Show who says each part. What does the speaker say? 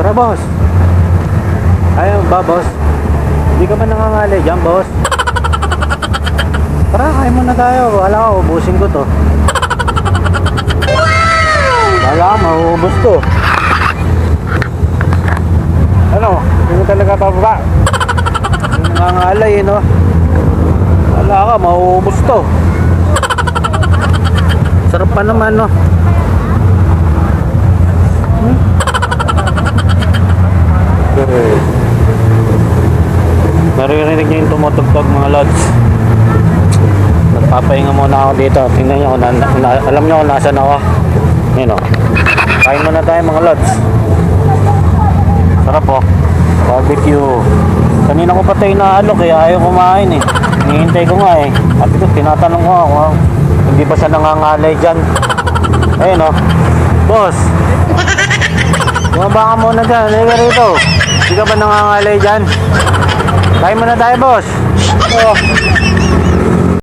Speaker 1: Tara, boss. Ayaw ba, boss? Hindi ka ba nangangalay dyan, boss? Tara, kain muna tayo. Wala ko, ubusin ko to. Wala ka, mauubos to. Ano? Hindi mo talaga pababa. Hindi nangangalay, no? Wala ka, mauubos to. Sarap pa naman, no? Naririnig niyo yung tumutugtog, mga lods. Nagpapahinga muna ako dito. Tingnan niyo kung alam niyo kung nasan ako. Yun o. Kain muna tayo, mga lods. Sarap po. Barbecue. Kanina ko pa tayo naalok kaya ayaw kumain eh. Hinihintay ko nga eh. At ito, tinatanong ko ako. Hindi pa siya nangangalay dyan. Ayun o. Boss. Bumaba ka muna dyan. Halika rito. Hindi ka ba nangangalay dyan? Kain muna tayo, boss. Oh.